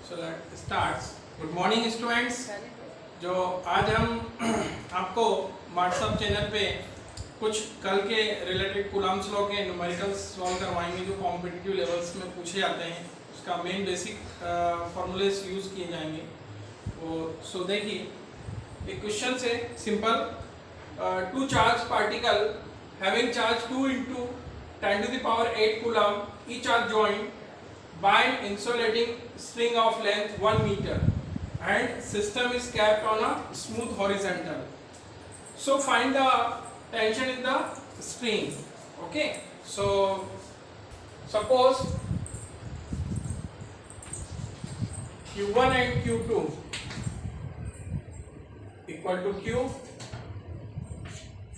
So that starts. Good morning students. जो आज हम आपको व्हाट्सएप चैनल पे कुछ कल के रिलेटेड कूलम्ब्स लॉ के न्यूमेरिकल्स सॉल्व करवाएंगे जो कॉम्पिटिटिव लेवल्स में पूछे जाते हैं। उसका मेन बेसिक फॉर्मूलेस यूज़ किए जाएंगे। और सो देखिए एक क्वेश्चन से simple two charge particle having charge 2 into 10 to the power 8 coulomb each are joined by an insulating string of length 1 meter and system is kept on a smooth horizontal. So find the tension in the string. Okay, so suppose Q1 and Q2 equal to Q.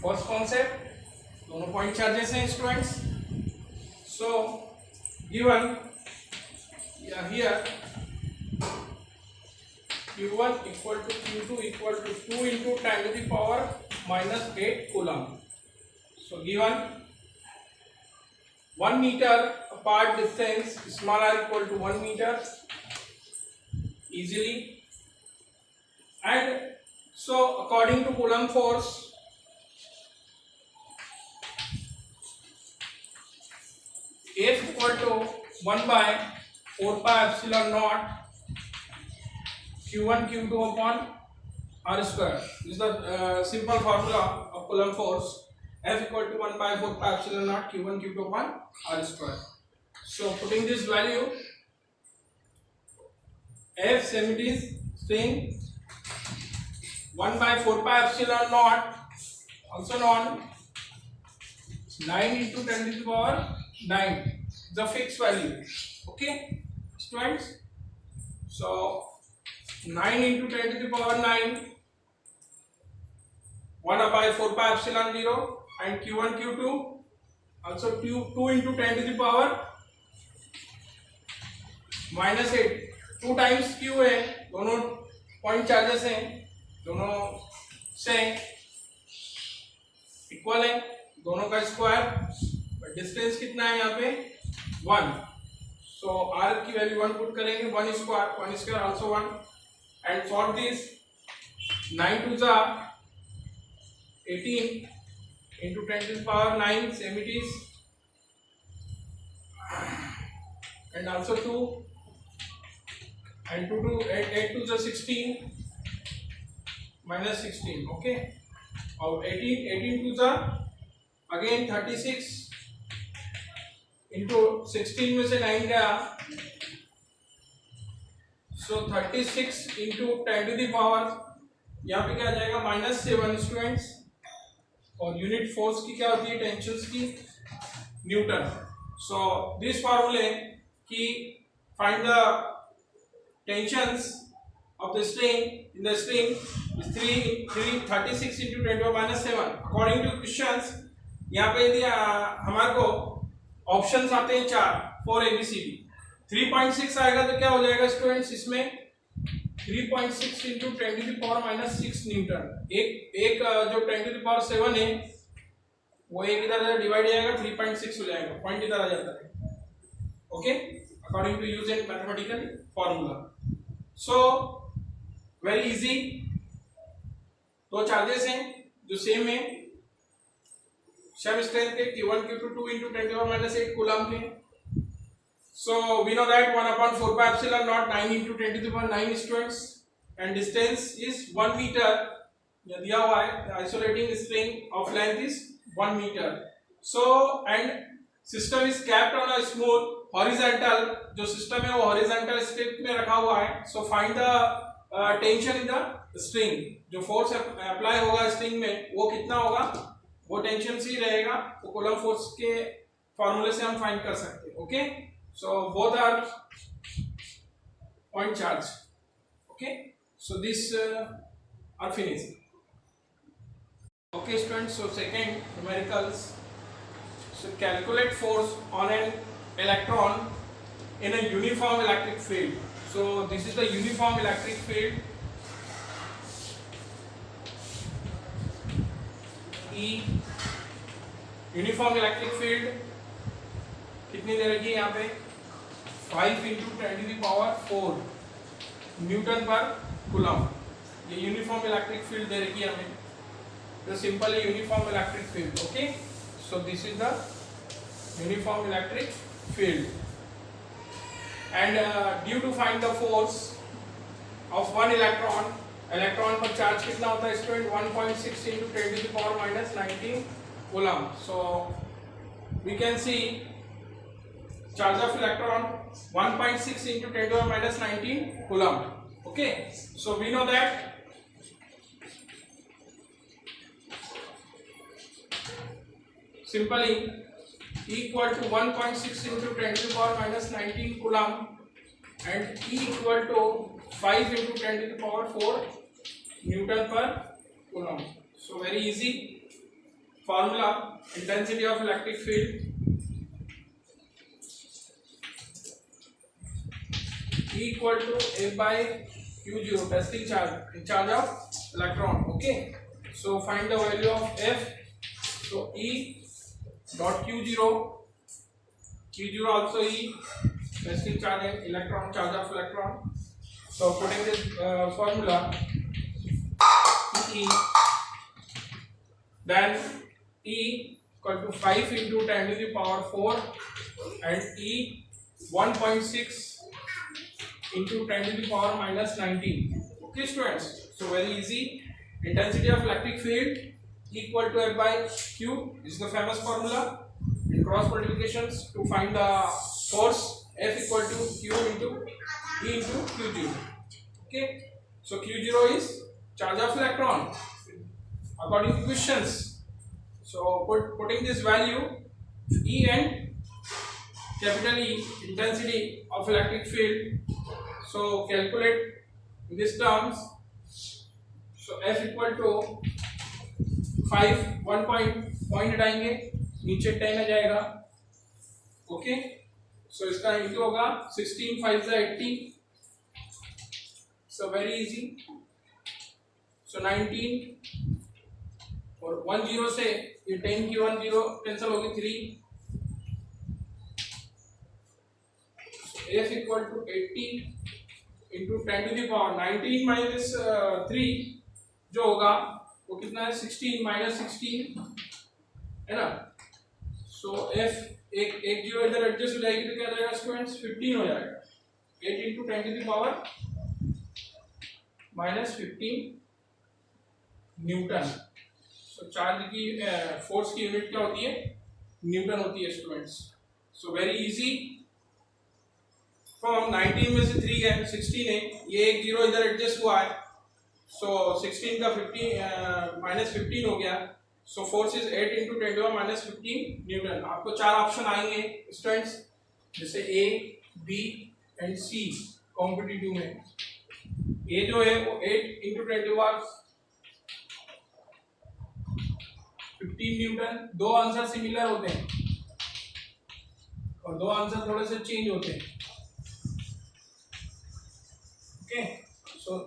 First concept, दोनों point charges हैं students. So given here Q1 equal to Q2 equal to 2 into 10 to the power minus 8 coulomb. So given 1 meter apart distance small r equal to 1 meter easily, and so according to Coulomb force F equal to 1 by 4 pi epsilon naught Q1 Q2 upon R square. This is the simple formula of Coulomb force. F equal to 1 by 4 pi epsilon naught Q1 Q2 upon R square. So putting this value, F semi string 1 by 4 pi epsilon naught, also known 9 into 10 to the power 9, the fixed value. Okay, students. So 9 into 10 to the power 9, 1 by 4 pi epsilon 0, and Q1 Q2 also 2 into 10 to the power minus 8. 2 times Q है, दोनों point charges हैं, दोनों से equal है, दोनों का square, but distance कितना है यहाँ पे 1. सो R की वैल्यू 1 पुट करेंगे, 1 square also 1. And for this 9 to the 18 into 10 to the power 9, same it is, and also 2, and 2 to 8 to the 16 minus 16. Okay, और 18 to the again 36 into 16 में से 9 गया, so 36 into 10 to the power यहाँ पे क्या आ जाएगा -7 students. और unit force की क्या होती है, टेंशन्स की, न्यूटन. सो दिस फार्मूले की find the tensions of the string in the string 36 into 10 to the power -7 according two questions. यहाँ पे यदि हमारे को ऑप्शंस आते हैं 4 फॉर ABCD. 3.6 आएगा तो क्या हो जाएगा स्टूडेंट्स, इसमें 3.6 into 10 to the power -6 Newton. एक जो 10 to the power 7 है वो एक इधर डिवाइड हो जाएगा, 3.6 हो जाएगा, पॉइंट इधर आ जाता है. Okay, according to use and mathematical formula. So very easy. दो चार्जेस हैं जो सेम है, सेम स्ट्रेंथ के, Q1 Q2 2 into 10 to the power -8 coulomb के. So we know that 1 upon 4 pi epsilon naught 9 into 10 to the power 9 students, and distance is 1 meter. यह दिया हुआ है, isolating string of length is 1 meter. So and system is kept on a smooth horizontal. जो system है वो horizontal state में रखा हुआ है. So find the tension in the string. जो force apply होगा string में वो कितना होगा, वो tension से ही रहेगा. तो Coulomb force के फॉर्मूले से हम फाइंड कर सकते हैं. Okay, so both are point charge. Okay, so this are finished. Okay students, so second numericals. So calculate force on an electron in a uniform electric field. So this is the uniform electric field. E uniform electric field कितनी दे रखी है यहाँ पे 5 into 10 to the power 4 newton पर coulomb. ये uniform electric field दे रखी है हमें, तो simply uniform electric field. Okay, so this is the uniform electric field and due to find the force of one electron, electron पर charge कितना होता है student, 1.6 into 10 to the power minus 19 coulomb. So we can see charge of electron 1.6 into 10 to the power minus 19 coulomb. Okay, so we know that simply E equal to 1.6 into 10 to the power minus 19 coulomb and E equal to 5 into 10 to the power 4 Newton per coulomb. So very easy formula, intensity of electric field E equal to F by Q0, testing charge, in charge of electron. Okay, so find the value of F. So E dot Q0 also E, testing charge and electron, charge of electron. So putting this formula E, then E equal to 5 into 10 to the power 4 and E 1.6 into 10 to the power minus 19. Okay students, so very easy. Intensity of electric field equal to F by Q is the famous formula in cross multiplications to find the force. F equal to Q into E into Q0. Okay, so Q0 is charge of electron according to questions. So putting this value E and capital E, intensity of electric field. So calculate these terms. So F equal to 5, 1 point हटाएंगे, नीचे 10 आ जाएगा। Okay, सो इसका into होगा 16 5 80, so very easy. So 19 और 10 से ये 10 की 10 cancel होगी 3. So F equal to 80 into 10 to the power 19 minus 3 जो होगा वो कितना है 16 minus 16 है ना. So F एक जीरो इधर एडजस्ट हो जाएगी तो क्या जाएगा स्टूडेंट्स 15 हो जाएगा. 8 into 10 to the power minus 15 Newton. So charge की फोर्स की यूनिट क्या होती है, न्यूटन होती है students. So very easy. From 19 में से 3 है 16 है, ये एक जीरो इधर एडजस्ट हुआ है, सो 16 का 15 माइनस 15 हो गया. So force is 8 into 10 to the minus 15 newton. आपको 4 ऑप्शन आएंगे स्टूडेंट्स, जैसे A B and C competitive में. ए जो है वो 8 into 10 to the power 15 Newton. दो आंसर सिमिलर होते हैं और दो आंसर थोड़े से चेंज होते हैं. Okay, so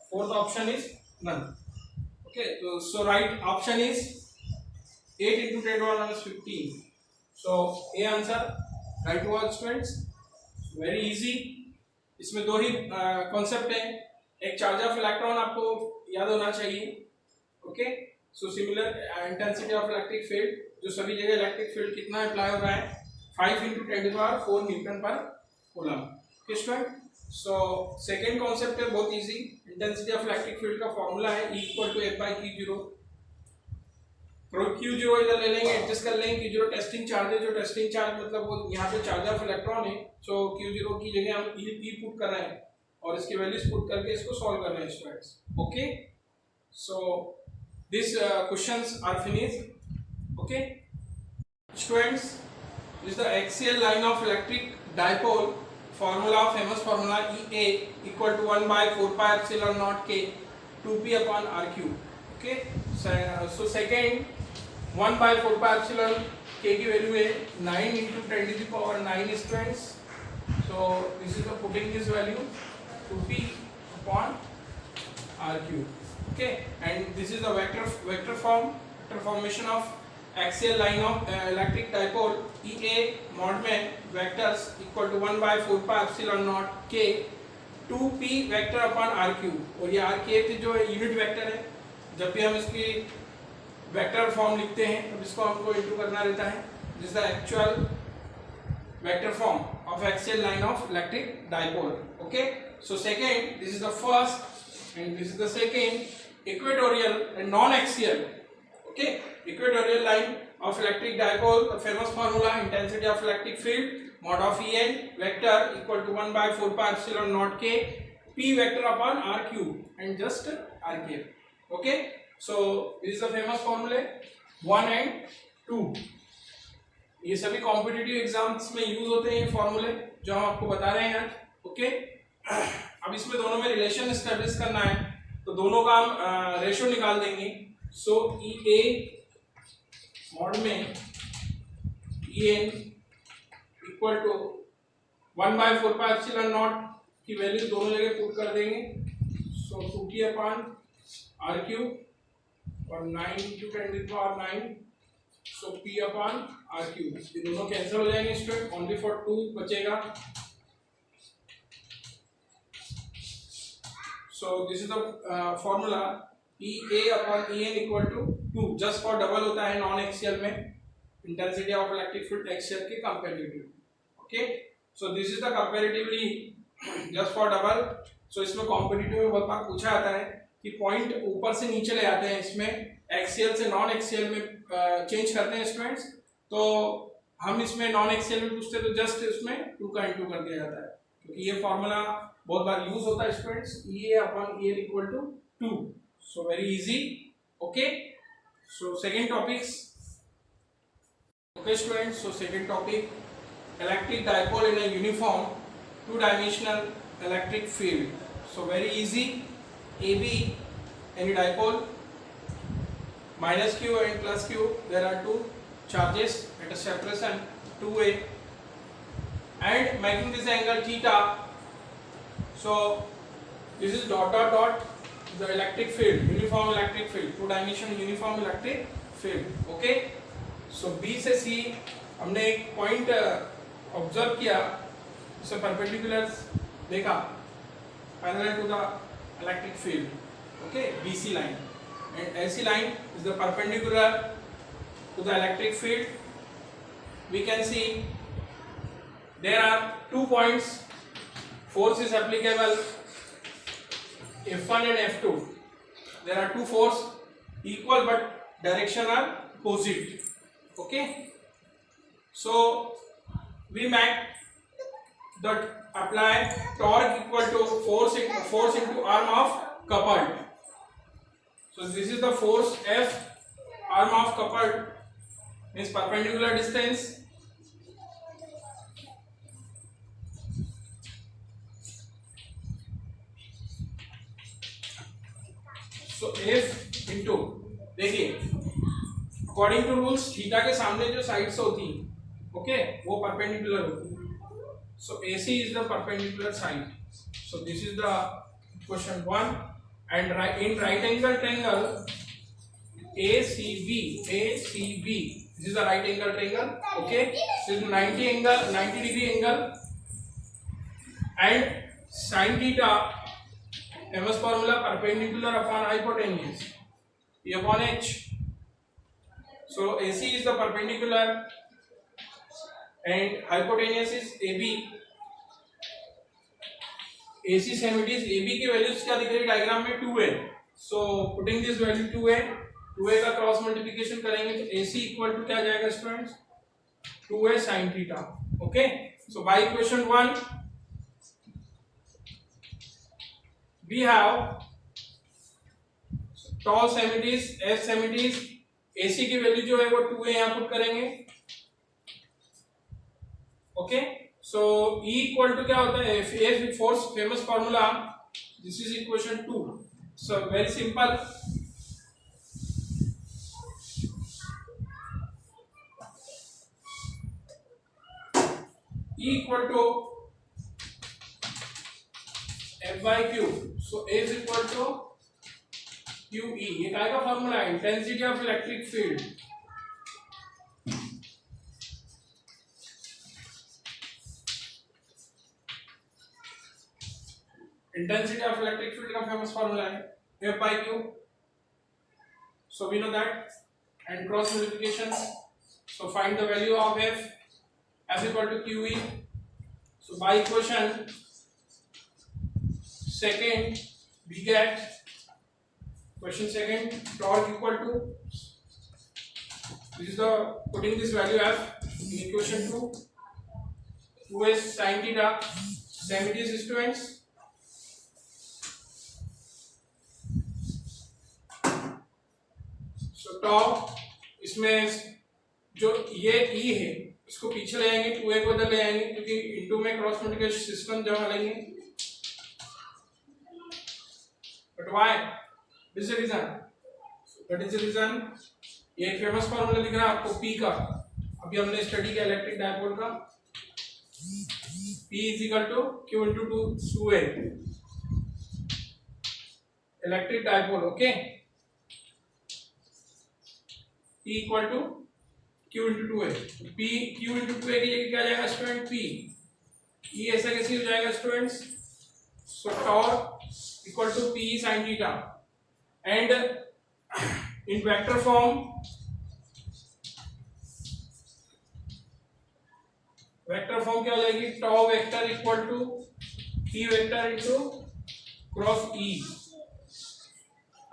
fourth option is none. Okay, so right option is 8 into 10 to the minus 15. So A answer right हुआ स्टूडेंट्स. Very easy. इसमें दो ही कॉन्सेप्ट है. एक चार्ज ऑफ इलेक्ट्रॉन आपको याद होना चाहिए. Okay, so similar intensity of electric field, जो सभी जगह इलेक्ट्रिक फील्ड कितना अप्लाई हो रहा है 5 into 10 to the power 4 newton पर coulomb. Okay student, so second concept है बहुत easy. Intensity of electric field का फॉर्मूला है E equal to F by Q0. Q0 इधर ले लेंगे, एडजस्ट कर लेंगे. Q0 टेस्टिंग चार्ज है, जो टेस्टिंग चार्ज मतलब वो यहाँ पे चार्ज ऑफ इलेक्ट्रॉन है. सो Q0 की जगह हम E पुट कर रहे हैं और इसके वैल्यूज पुट करके इसको सॉल्व कर रहे हैं students. Okay, so this questions are finished. Okay students, this the axial line of electric dipole. Formula, famous formula EA equal to 1 by 4 pi epsilon naught K 2p upon RQ. Okay, so second 1 by 4 pi epsilon K की value है 9 into 10 to the power 9 students. So this is the putting this value 2p upon RQ. Okay, and this is the vector formation of axial line of electric dipole. EA mod में vectors equal to 1 by 4 pi epsilon naught K 2p vector upon R cube, और ये are के जो unit vector है, जब भी हम इसकी वेक्टर फॉर्म लिखते हैं तो इसको हमको इनटू करना रहता है. This is the actual vector form of axial line of electric dipole. Okay, so second, this is the first and this is the second equatorial and non-axial. Okay, equatorial line of electric dipole, the famous formula, intensity of electric field mod of En vector equal to 1 by 4 pi epsilon naught k p vector upon r cube and just r cube. Okay, so this is the famous formula 1 and 2. ये सभी competitive exams में use होते हैं ये फॉर्मूले जो हम आपको बता रहे हैं आज. ओके, अब इसमें दोनों में रिलेशन एस्टेब्लिश करना है, तो दोनों का हम रेशियो निकाल देंगे. सो ई ए मॉड में E N equal to 1 by 4 pi epsilon naught की वैल्यू दोनों जगह पुट कर देंगे. सो 2t अपॉन आर क्यूब और 9 into 10 to the power 9. So p upon r cube, ये दोनों कैंसिल हो जाएंगे स्टूडेंट, ओनली फॉर 2 बचेगा. So this is the formula E A upon E N equal to 2, just for double होता है non axial में intensity of electric field axial के comparatively. Okay, so this is the comparatively just for double. So इसमें competitive में बहुत बार पूछा जाता है कि पॉइंट ऊपर से नीचे ले आते हैं, इसमें एक्सियल से नॉन एक्सियल में चेंज करते हैं स्टूडेंट्स. तो हम इसमें नॉन एक्सियल में पूछते हैं तो जस्ट इसमें 2 का इंटू कर दिया जाता है, क्योंकि ये फॉर्मूला बहुत बार यूज होता है students. E A upon E N equal to 2. So very easy. Okay, so second topics. Okay students, so second topic, electric dipole in a uniform 2-dimensional electric field. So very easy. AB, any dipole, minus q and plus q, there are two charges at a separation 2a, and making this angle theta. So this is dot dot dot the electric field, uniform electric field, 2-dimensional uniform electric field. Okay, so B से C हमने एक point observe किया, उसे perpendicular देखा parallel to the electric field. Okay, BC line, and AC line is the perpendicular to the electric field. We can see there are 2 points, force is applicable F1 and F2. There are 2 force equal but direction are opposite. Okay, so we make that apply torque equal to force into arm of coupled. So this is the force F, arm of coupled means perpendicular distance. So F into, देखिए according to rules theta के सामने जो sides होती हैं, okay, वो perpendicular होती है. So AC is the perpendicular side. So this is the question 1. And in right angle triangle ACB, this is the right angle triangle. Okay, this is 90 degree angle, and sin theta, famous formula, perpendicular upon hypotenuse, E upon H. So AC is the perpendicular and hypotenuse is AB. AC semities AB की values क्या दिख रही है diagram में 2a. So putting this value 2a का cross multiplication करेंगे तो AC equal to क्या जाएगा students, 2a sin theta. Okay, so by equation 1 we have टॉल सेमिटीज, F सेमिटीज, AC की वैल्यू जो है वो 2a यहां पुट करेंगे. Okay, so E equal to क्या होता है, F force, famous formula, this is equation 2. So very simple. E equal to F by Q. So A is equal to QE. ये क्या का फॉर्मूला है, intensity of electric field. Intensity of electric field का famous formula है F by Q. So we know that. And cross multiplication. So find the value of F. F equal to QE. So by equation second we get question second torque equal to, this is the putting this value F in equation 2, 2s sin theta, same it is students. So torque इसमें जो ये E है इसको पीछे ले आएंगे, 2a को इधर ले आएंगे क्योंकि इनटू में क्रॉस मल्टीप्लिकेशन सिस्टम जमा लेंगे. But why? This is the reason. So that is the reason. ये एक फेमस फॉर्मूला दिख रहा है आपको P का. अभी हमने स्टडी किया इलेक्ट्रिक डायपोल का. P is equal to Q into 2a. Electric dipole, okay. P equal to Q into 2a. P Q into 2a की जगह क्या जाएगा स्टूडेंट? P. E ऐसा कैसे हो जाएगा students? So torque equal to P sin theta. And in vector form, क्या हो जाएगी? Tau vector equal to P vector into cross E.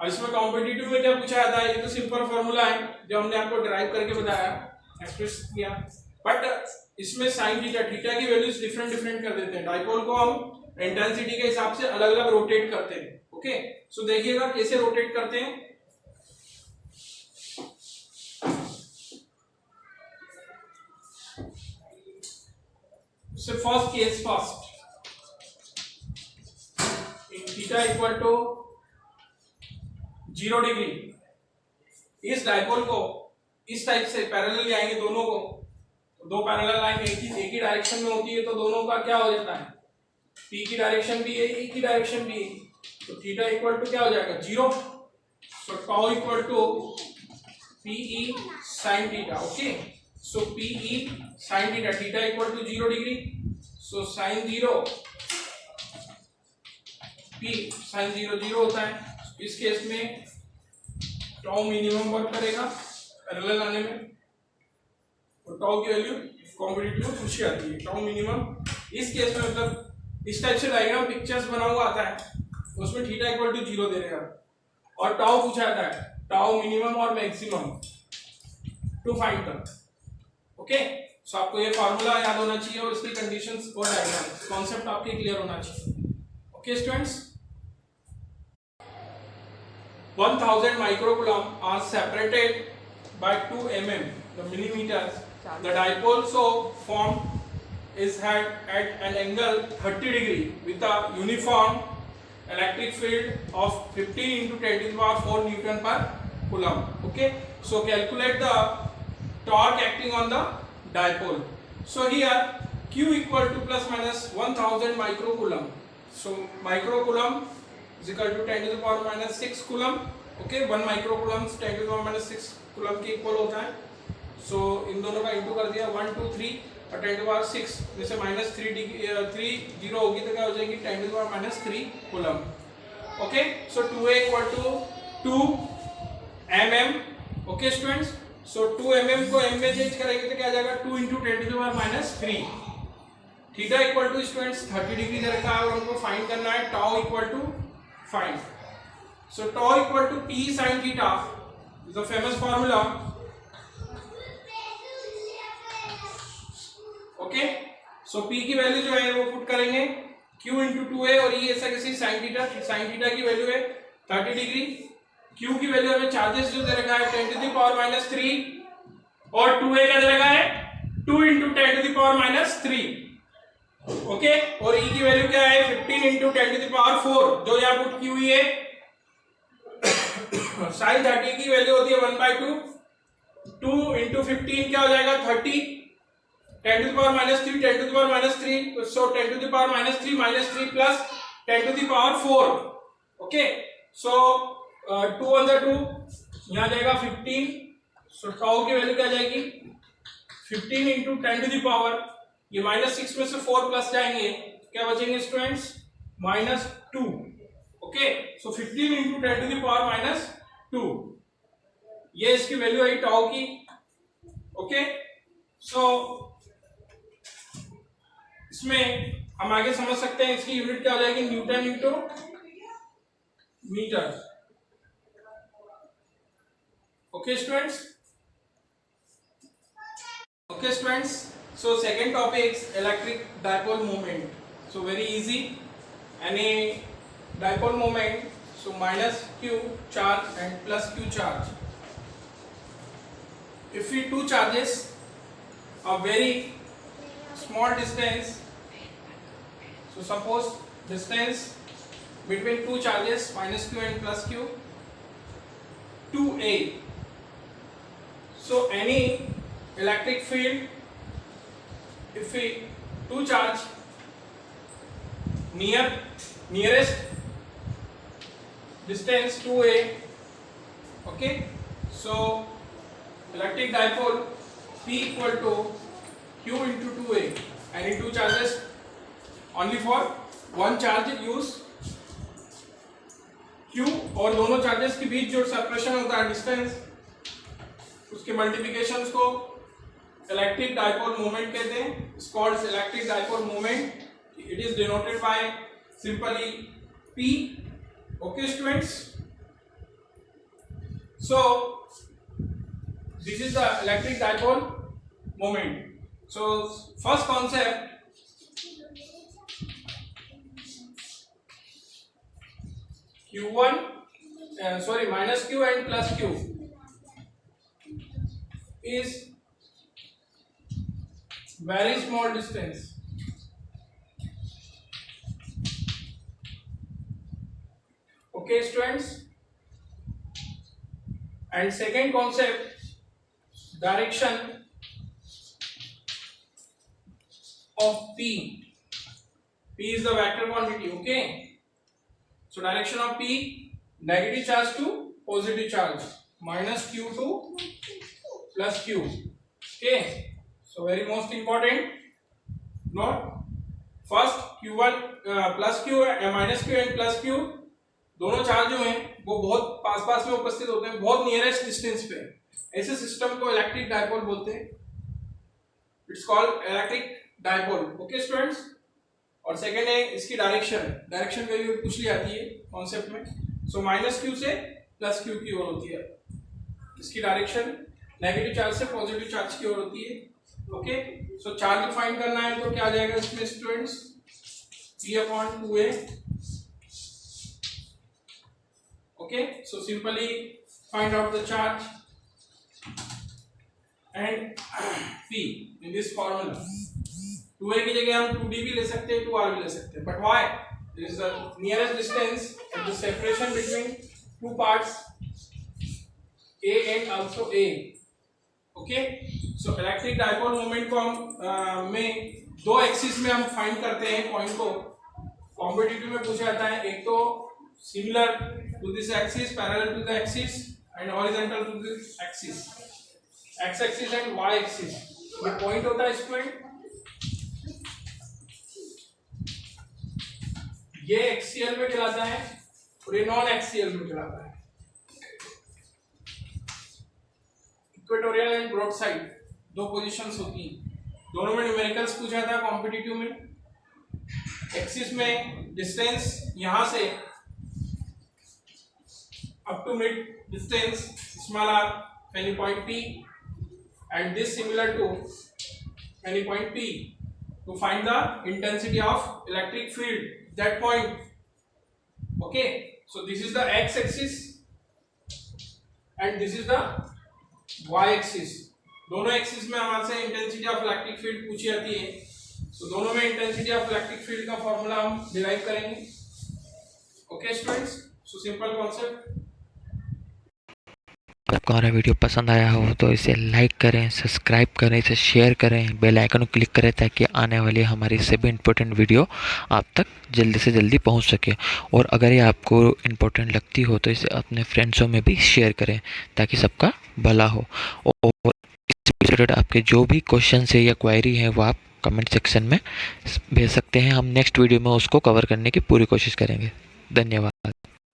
अब इसमें कॉम्पिटिटिव में क्या पूछा जाता है? ये तो सिंपल फॉर्मूला है जो हमने आपको डिराइव करके बताया, एक्सप्रेस किया. बट इसमें साइन थीटा, थीटा की वैल्यूज डिफरेंट कर देते हैं. डाइपोल को हम इंटेंसिटी के हिसाब से अलग अलग रोटेट करते हैं. ओके, सो देखिएगा कैसे रोटेट करते हैं. First case first, in theta equal to 0 degree, इस डाइपोल को इस टाइप से पैरेलल ले आएंगे दोनों को. दो पैरेलल लाइन एक ही डायरेक्शन में होती है तो दोनों का क्या हो जाता है? P की डायरेक्शन भी है, E की डायरेक्शन भी है, तो थीटा इक्वल टू क्या हो जाएगा? 0. So tau equal to PE sin theta. Okay, so PE sin theta, theta equal to 0 degree, so sin 0 P sin 0 0 होता है. इस केस में टाउ मिनिमम वर्क करेगा पैरेलल आने में, और टाउ की वैल्यू कॉम्पिटिटिव में पूछी जाती है. टाउ मिनिमम इस केस में मतलब इस टाइप से डायग्राम पिक्चर्स बना हुआ आता है, उसमें थीटा इक्वल टू 0 दे देगा और टाउ पूछा जाता है, टाउ मिनिमम और maximum to find the. Okay, so आपको ये फार्मूला याद होना चाहिए और इसकी कंडीशंस और डायग्राम कॉन्सेप्ट आपके क्लियर होना चाहिए. Okay students, 1000 microcoulomb are separated by 2 mm, the millimeters. The dipole so formed is had at an angle 30 degree with a uniform electric field of 15 into 10 to the power 4 Newton per coulomb. Okay, so calculate the torque acting on the dipole. So here Q equal to plus minus 1000 microcoulomb. So microcoulomb is equal to 10 to the power minus 6 coulomb. Okay, 1 microcoulomb 10 to the power minus 6 coulomb के equal होता है. सो इन दोनों का into कर दिया, 1 2 3 और 10 to the power 6 जैसे minus 3 0 होगी तो क्या हो जाएगी? 10 to the power minus 3 coulomb. Okay, so 2a equal to 2 mm. Okay students, so 2 mm को m में चेंज करेंगे तो क्या आ जाएगा? 2 into 10 to the power minus 3. Theta equal to students 30 degree दे रखा है और हमको फाइंड करना है tau equal to find. So tau equal to P sin theta is the famous formula. Okay, so P की वैल्यू जो है वो पुट करेंगे Q into 2a और E ऐसा कैसे sin थीटा की वैल्यू है 30 डिग्री. Q की वैल्यू हमें चार्जेस जो दे रखा है 10 to the power minus 3 और 2a क्या दे रखा है? 2 into 10 to the power minus 3. Okay, और E की वैल्यू क्या है? 15 into 10 to the power 4 जो यहाँ पुट की हुई है. साइन 30 की वैल्यू होती है 1/2, 2 into 15 क्या हो जाएगा? 30, 10 to the power minus 3, 10 to the power minus 3, so 10 to the power minus 3 plus 10 to the power 4. Okay, so 2 on the 2 यहाँ जाएगा 15, सो टाउ की वैल्यू क्या जाएगी? 15 into 10 to the power, ये -6 में से 4 प्लस जाएंगे, क्या बचेंगे students? -2. Okay, so 15 into 10 to the power -2, ये इसकी वैल्यू आई टाउ की. ओके, सो इसमें हम आगे समझ सकते हैं इसकी यूनिट क्या हो जाएगी, newton into metre. Okay students. Okay students, so second topic is electric dipole moment. So very easy, any dipole moment, so minus q charge and plus q charge. If we two charges a very small distance, so suppose distance between two charges minus q and plus q 2a, so any electric field, if we two charge nearest distance 2a, okay, so electric dipole P equal to q into 2a, any two charges, only for one charge use q, और दोनों charges के बीच जो separation होता है distance, उसके multiplications को electric dipole moment कहते हैं. It's called electric dipole moment. It is denoted by simply P. Okay students, so this is the electric dipole moment. So first concept, Q1 minus Q and plus Q is very small distance. Okay students, and second concept, direction of P. P is the vector quantity. Okay, so direction of P, negative charge to positive charge, minus Q to plus Q. Okay, so very most important note, first Q1 plus Q minus Q and plus Q, दोनों charge जो हैं वो बहुत पास पास में उपस्थित होते हैं, बहुत नियरेस्ट डिस्टेंस पे. ऐसे सिस्टम को इलेक्ट्रिक डाइपोल बोलते हैं. It's called electric dipole. Okay students, और सेकंड है इसकी डायरेक्शन वैल्यू पूछ ली आती है कॉन्सेप्ट में. सो माइनस क्यू से प्लस क्यू की ओर होती है इसकी डायरेक्शन, नेगेटिव चार्ज से पॉजिटिव चार्ज की ओर होती है. ओके, सो चार्ज फाइंड करना है तो क्या आ जाएगा इसमें students, P/2a. Okay, so simply find out the charge and P in this formula. 2a की जगह हम 2d भी ले सकते हैं, 2r भी ले सकते हैं, but why, this is the nearest distance and the separation between two parts a and also a. Okay, so electric dipole moment को हम में दो एक्सिस में हम फाइंड करते हैं पॉइंट को. कॉम्पिटिटिव में पूछा जाता है, एक तो similar to this axis, parallel to the axis and horizontal to this axis, X axis and Y axis. ये पॉइंट होता है स्टूडेंट, ये एक्सियल में कहलाता है और ये नॉन एक्सियल में कहलाता है. इक्वेटोरियल एंड ब्रॉड साइड दो पोजीशंस होती हैं, दोनों में न्यूमेरिकल्स पूछा था कॉम्पिटिटिव में. एक्सिस में डिस्टेंस यहां से up to mid distance small r, any point P, and this similar to any point P, to find the intensity of electric field that point. Okay, so this is the x axis and this is the y axis. दोनों axis में हमारे से intensity of electric field पूछी जाती है. तो दोनों में इंटेंसिटी ऑफ इलेक्ट्रिक फील्ड का फॉर्मूला हम डिराइव करेंगे. Okay students, so simple concept. आपको हमारा वीडियो पसंद आया हो तो इसे लाइक करें, सब्सक्राइब करें, इसे शेयर करें, बेल आइकन को क्लिक करें ताकि आने वाली हमारी सभी इम्पोर्टेंट वीडियो आप तक जल्दी से जल्दी पहुंच सके. और अगर ये आपको इम्पोर्टेंट लगती हो तो इसे अपने फ्रेंड्सों में भी शेयर करें ताकि सबका भला हो. और इस रिलेटेड आपके जो भी क्वेश्चन है या क्वेरी है वो आप कमेंट सेक्शन में भेज सकते हैं। हम नेक्स्ट वीडियो में उसको कवर करने की पूरी कोशिश करेंगे। धन्यवाद।